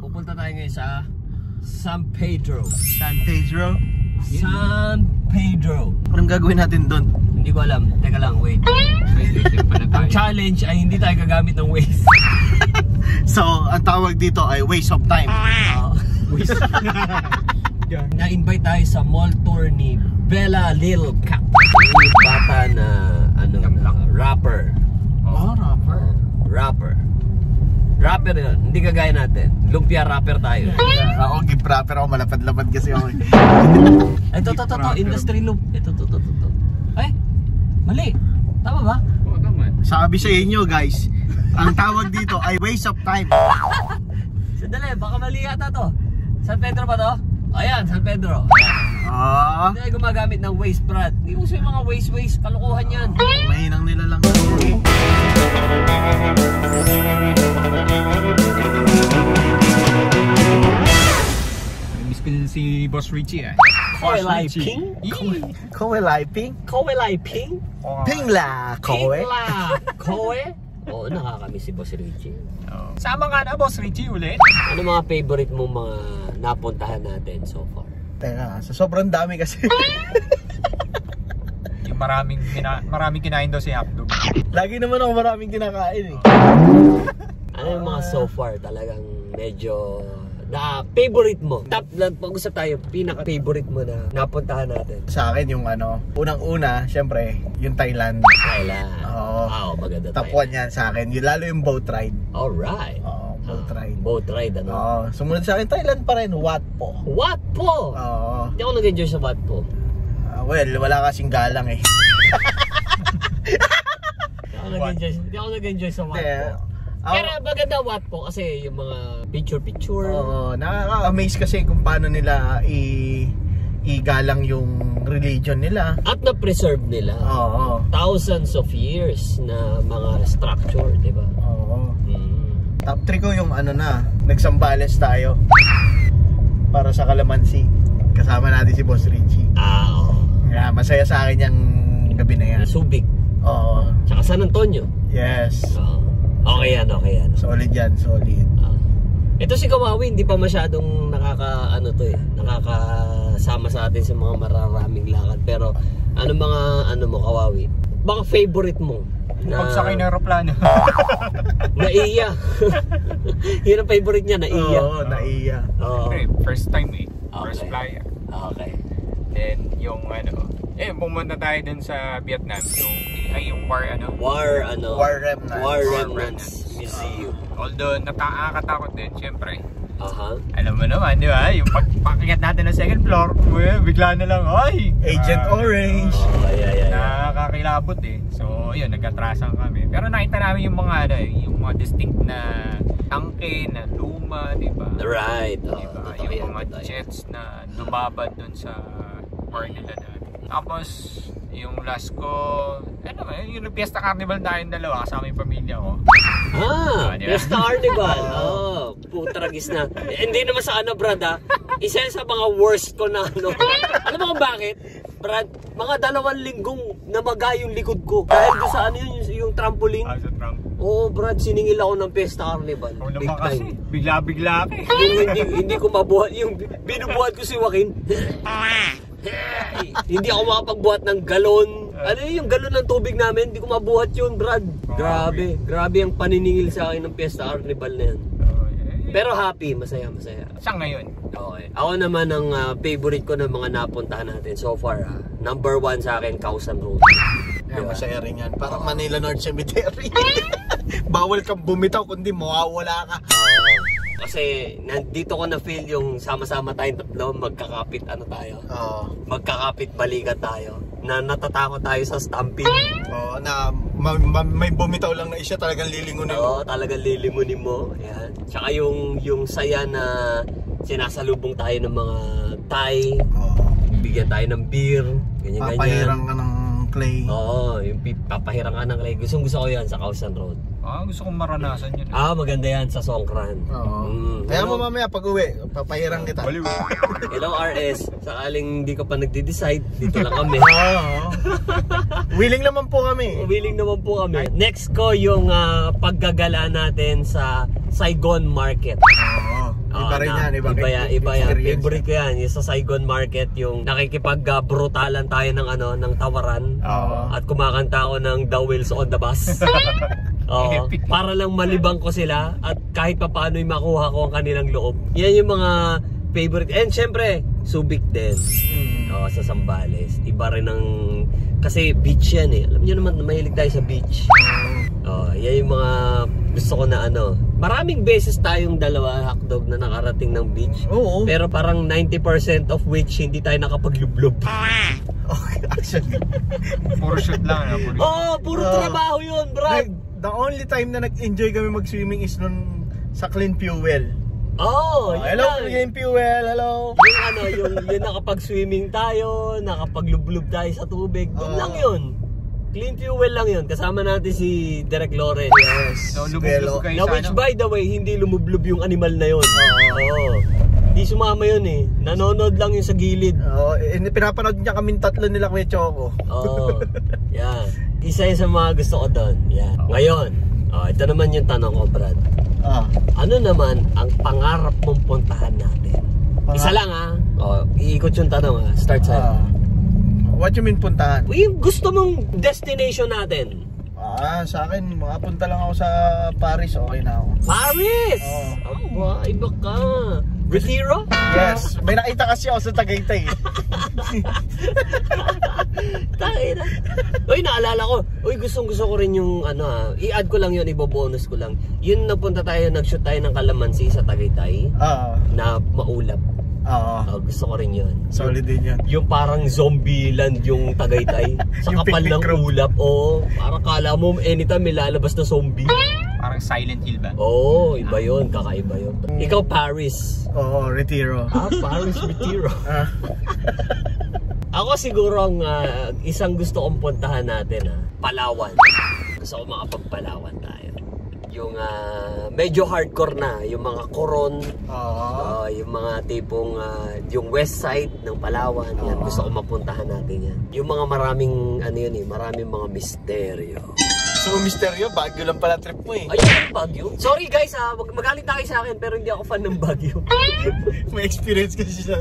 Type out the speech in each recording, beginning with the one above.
Pupunta tayo ngayon sa San Pedro. San Pedro? San Pedro. Anong gagawin natin doon? Hindi ko alam. Teka lang, wait. Ang challenge ay hindi tayo gagamit ng Waze. So, ang tawag dito ay waste of time. Waze. Na-invite tayo sa mall tour ni Bella Lil Cat. Yung bata na rapper. Oh, rapper. Rapper yun, hindi kagaya natin. Lumpia rapper tayo. Ako, give rapper ako, malapad-lapad kasi ako. Ito, industry loop. Ito. Ay, mali. Tama ba? Oo, tama. Sabi sa inyo guys, ang tawag dito ay waste of time. Sandali, baka mali yata to. San Pedro ba to? Ayan, San Pedro. Hindi tayo gumagamit ng Waze, Brad. Hindi uso yung mga Waze, kalokohan yan. Mahinang nila lang. Miss ko si Boss Richie Kowe Lai Ping? Kowe Lai Ping? Kowe Lai Ping? Ping la, Kowe? Kowe? Oo, nakakamiss si Boss Richie. Sama nga na, Boss Richie, ulit. Ano mga favorite mong mga napuntahan natin so far? Teka, sa sobrang dami kasi. Yung maraming kinain daw si Hapdog. Lagi naman ako maraming kinakain eh. Ano yung mga so far talagang medyo na favorite mo? Top lang, pag-usap tayo, pinaka-favorite mo na napuntahan natin. Sa akin yung unang-una, syempre, yung Thailand. Thailand. Oo. Maganda Top 1 yan sa akin. Lalo yung boat ride. Alright. Oo, boat ride. Boat ride, ano? Oo. Sumunod sa akin, Thailand pa rin. Wat po. What po? Oo. Hindi ako nag-enjoy sa Wat po. Well, wala kasing galang eh. Hindi ako nag-enjoy sa Wat po. Pero maganda Wat po kasi yung mga picture. Oo, nakaka-amaze kasi kung paano nila igalang yung religion nila. At na-preserve nila. Oo. Thousands of years na mga structure, di ba? Oo. Top 3 ko yung nagsambales tayo para sa Calamansi. Kasama natin si Boss Richie. Oo. Kaya masaya sa akin yung gabi na yan. Subic. Oo. Tsaka San Antonio. Yes. Okay yan. Solid yan, solid. Ito si Kawawi, hindi pa masyadong nakakasama sa atin sa mga mararaming lakad. Pero ano mo Kawawi? Baka favorite mo? Pagsakay ng aeroplano. Naiya. Yun ang favorite niya, naiya. Oo, naiya. First time Okay. First flyer. Okay. Then yung pumunta tayo dun sa Vietnam, yung War Remnants Museum. Although nakakatakot din, syempre. Alam mo naman, di ba? Yung pagpakyat natin ng second floor, bigla na lang, Agent Orange. Nakakilabot eh. So, yun, nagkatrasan kami. Pero nakita namin yung mga distinct na tangke, na luma, di ba? Right. Diba? Yung mga jets na lumabad dun sa war nila dati. Tapos, yung last ko, yung Fiesta Carnival tayong dalawa kasama yung pamilya ko. Diba? Fiesta Carnival. Putragis na. Hindi naman sa Brad isa sa mga worst ko na Alam mo kung bakit? Brad, mga 2 linggong namaga yung likod ko. Dahil doon sa yung trampoline. Sa trampoline. Oo, Brad, siningil ako ng Fiesta Carnival. Big time. Bigla-bigla ka hindi ko mabuhat. Yung binubuhat ko si Joaquin. Hindi ako makapagbuhat ng galon. Yung galon ng tubig namin, hindi ko mabuhat yun, Brad. Grabe ang paniningil sa akin ng Fiesta Carnival na yan. Pero happy, masaya. Sa ngayon. Okay. Ako naman ang favorite ko ng mga napuntahan natin so far. Number 1 sa akin, Causan Road. Masaya rin yan. Parang Manila North Cemetery. Bawal kang bumitaw kundi mawawala ka. Kasi nandito ko na-feel yung sama-sama tayong tatlo, magkakapit tayo. Magkakapit balikan tayo. Na natatakot tayo sa stampede. Na may bumitaw lang na isa, talagang lilingunin mo. Talagang lilingunin mo. Yan. Tsaka yung saya na sinasalubong tayo ng mga Thai. Bigyan tayo ng beer. Ganyan-ganyan. Papahirang ka ng clay. Yung papahirang ka ng clay. Gusto ko yan sa Causan Road. Gusto kong maranasan yun. Maganda yan sa Songkran. Kaya mo mamaya pag uwi, papahirang kita. Hello RS, sakaling hindi ka pa nagde-decide, dito lang kami. Willing naman po kami. Next ko yung paggagala natin sa Saigon Market. Iba rin yan. Iba yan. Favorite ko yan. Yung sa Saigon Market, yung nakikipag-brutalan tayo ng ng tawaran. At kumakanta ako ng The Wheels on the Bus. Para lang malibang ko sila at kahit pa paano'y makuha ko ang kanilang loob. Yan yung mga favorite. And syempre, Subic din. Sa Zambales. Iba rin ang... Kasi beach yan eh. Alam nyo naman, mahilig tayo sa beach. Yan yung mga gusto ko na Maraming beses tayong dalawa, Hotdog, na nakarating ng beach. Oo. Pero parang 90% of which hindi tayo nakapaglublub. Actually. Puro shoot lang. Puro trabaho yun, Brad. The only time na nag-enjoy kami mag-swimming is nun sa Clean Fuel. Hello, Clean Fuel, hello. Yung nakapag-swimming tayo, nakapaglublub tayo sa tubig. Yun lang yun. Clean Fuel lang yun. Kasama natin si Derek Lawrence. Yes. So, lumublob kayo which by the way, hindi lumublob yung animal na yun. Hindi sumama yun eh. Nanonood lang yun sa gilid. Pinapanood niya kaming tatlo nila Kuya Choco. Yan. Isa yun sa mga gusto ko doon. Yan. Ngayon, ito naman yung tanong ko, Brad. Ano naman ang pangarap mong puntahan natin? Isa lang iikot yung tanong Start sa'yo. What you mean puntahan? Yung gusto mong destination natin. Sa akin, makapunta lang ako sa Paris, okay na ako. Paris? Iba ka. Retiro? Yes. May nakita kasi ako sa Tagaytay. Tangina. Naalala ko. Gusto ko rin yung i-add ko lang yun, ibobonus ko lang. Yun nag-shoot tayo ng Kalamansi sa Tagaytay. Na maulap. Gusto ko rin yun. Solid din yun. Yung parang zombie land yung Tagaytay. Sa kapal ng ulap. Parang kala mo anytime may lalabas na zombie. Parang Silent Hill ba? Iba yun. Kakaiba yun. Ikaw Paris. Retiro. Paris, Retiro. Ako siguro ang isang gusto kong puntahan natin Palawan. Gusto ko makapagpalawan tayo. Yung medyo hardcore na, yung mga Coron, yung mga tipong yung west side ng Palawan, yan gusto ko mapuntahan natin yan. Yung mga maraming maraming mga misteryo. So misteryo, Baguio lang pala trip mo eh. Ayun, Baguio. Sorry guys magalit na kayo sa akin pero hindi ako fan ng Baguio. May experience kasi siya.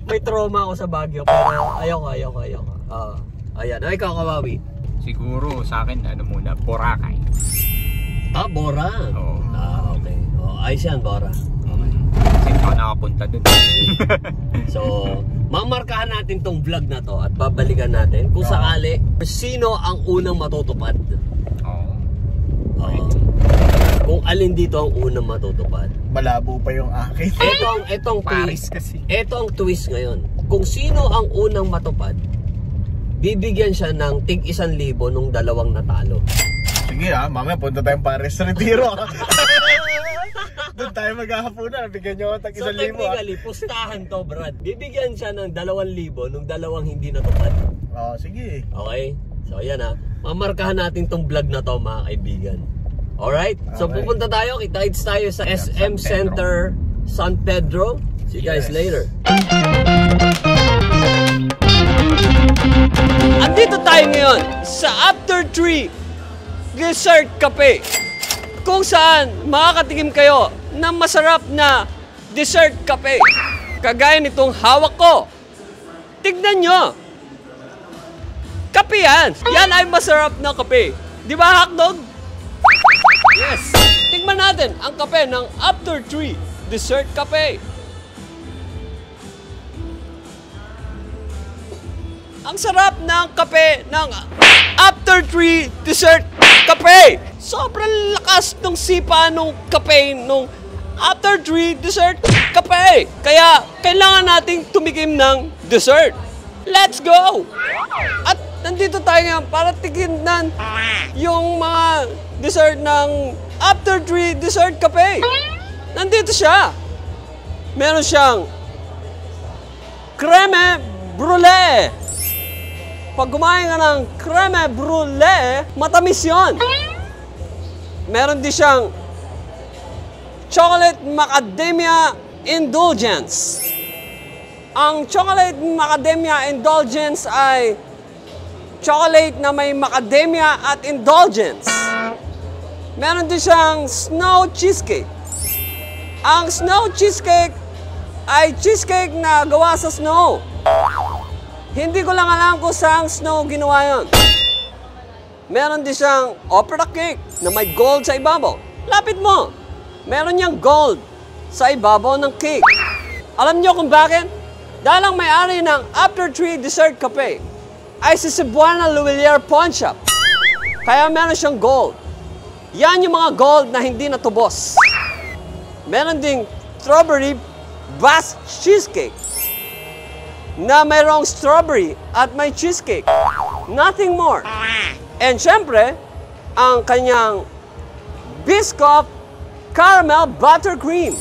may trauma ako sa Baguio pero ayoko. Ayan, ikaw Kawawi. Siguro sa akin muna, Boracay. Bora. Okay. Ayos yan, Bora. Okay. Kasi hindi ako nakapunta dun. So, mamarkahan natin tong vlog na to at babalikan natin kung sakali sino ang unang matutupad. Kung alin dito ang unang matutupad. Malabo pa yung akin. Etong Paris twist. kasi. Etong twist ngayon. Kung sino ang unang matupad, bibigyan siya ng tig 1,000 nung dalawang natalo. Sige mamaya punta tayong Paris Retiro. Doon tayo maghahapunan, bigyan nyo ako tag 1,000. So technically, pustahan to, Brad. Bibigyan siya ng 2,000 nung dalawang hindi natupad. Sige. Okay? So ayan mamarkahan natin tong vlog na to mga kaibigan. Alright? So pupunta tayo, kita-kits tayo sa SM Center San Pedro. See you guys later. Andito tayo ngayon sa After 3 Dessert Cafe, kung saan makakatikim kayo ng masarap na dessert cafe kagaya nitong hawak ko. Tignan nyo, kape yan. Yan ay masarap na kape, di ba Hotdog? Yes. Tignan natin ang kape ng After 3 Dessert Cafe. Ang sarap ng kape ng After 3 Dessert Cafe. Sobrang lakas ng sipa nung kape nung After 3 Dessert Cafe. Kaya kailangan nating tumikim ng dessert. Let's go! At nandito tayo ngayon para tignan yung mga dessert ng After 3 Dessert Cafe. Nandito siya. Meron siyang creme brulee. Pag kumain ka ng creme brulee, matamis yun. Meron din siyang chocolate macadamia indulgence. Ang chocolate macadamia indulgence ay chocolate na may macadamia at indulgence. Meron din siyang snow cheesecake. Ang snow cheesecake ay cheesecake na gawa sa snow. Hindi ko lang alam kung saan snow ginawa yun. Meron din siyang opera cake na may gold sa ibabaw. Lapit mo. Meron niyang gold sa ibabaw ng cake. Alam niyo kung bakit? Dahil ang may-ari ng After 3 Dessert Cafe ay si Cebuana Luwilier Pawn Shop. Kaya meron siyang gold. Yan yung mga gold na hindi natubos. Meron ding strawberry Basque cheesecake na mayroong strawberry at may cheesecake. Nothing more. And syempre, ang kanyang Biscoff Caramel Buttercream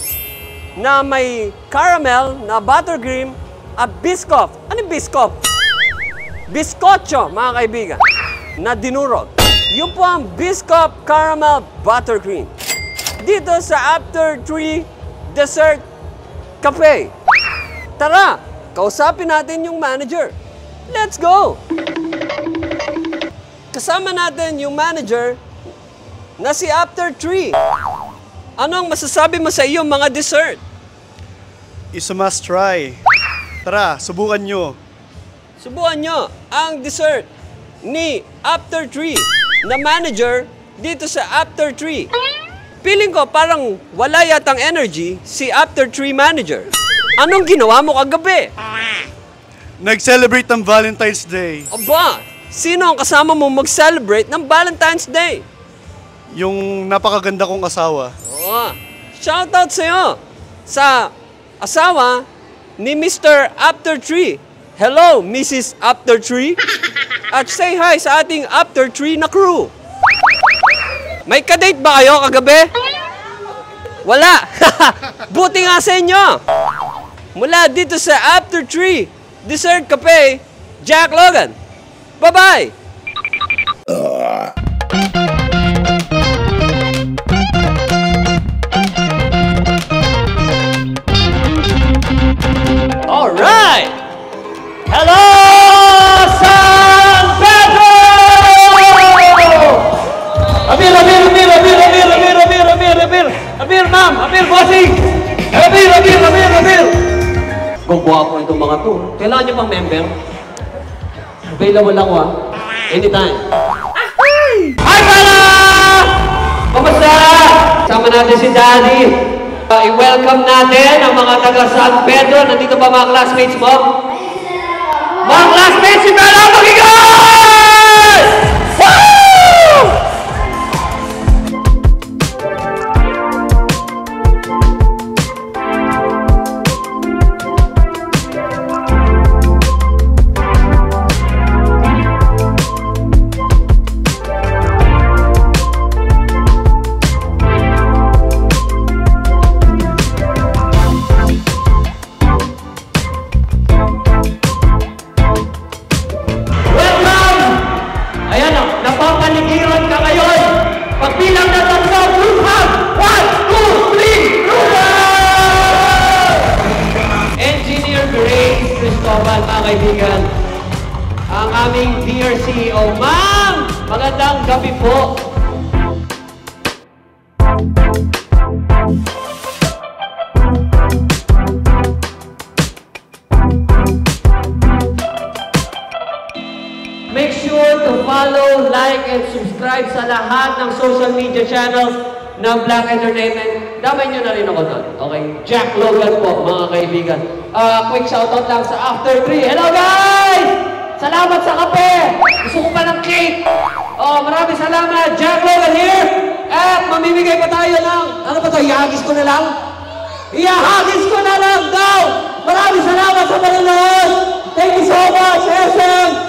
na may caramel na buttercream at Biscoff. Ano yung Biscoff? Biscocho, mga kaibigan, na dinurog. Yun po ang Biscoff Caramel Buttercream. Dito sa After 3 Dessert Cafe. Tara, kausapin natin yung manager. Let's go! Kasama natin yung manager na si After 3. Anong masasabi mo sa iyong mga dessert? It's a must try. Tara, subukan nyo. Subukan nyo ang dessert ni After 3 na manager dito sa After 3. Feeling ko parang wala yatang energy si After 3 manager. Anong ginawa mo kagabi? Nag-celebrate ng Valentine's Day. Aba, sino ang kasama mo mag-celebrate ng Valentine's Day? Yung napakaganda kong asawa. Oh, shoutout sa'yo sa asawa ni Mr. After 3. Hello, Mrs. After 3. At say hi sa ating After 3 na crew. May kadate ba kayo kagabi? Wala. Buti nga sa inyo. Mula dito sa After 3 Dessert Cafe, Jack Logan. Bye-bye. Alright! Hello, San Pedro! Abir, ma'am! Abir, bossing! Abir! Kung buha po itong mga to, kailangan nyo pang member? Available lang ko, anytime. Hi, pala! Kamusta? Sama natin si Daddy. I-welcome natin ang mga taga San Pedro. Nandito ba mga classmates mo? Mga classmates, si Bella Magigas! Woo! Kaibigan, ang aming dear CEO, Ma'am! Magandang gabi po. Make sure to follow, like, and subscribe sa lahat ng social media channels ng Black Entertainment. Damay nyo na rin ako doon. Okay? Jack Logan po, mga kaibigan. Quick shoutout lang sa After 3. Hello, guys! Salamat sa kape! Gusto ko pa ng cake! Maraming salamat. Jack Logan here! At mamimigay pa tayo ng... Ano ba ito? Ihagis ko na lang? Ihagis ko na lang daw! Maraming salamat sa panonood! Thank you so much, SM!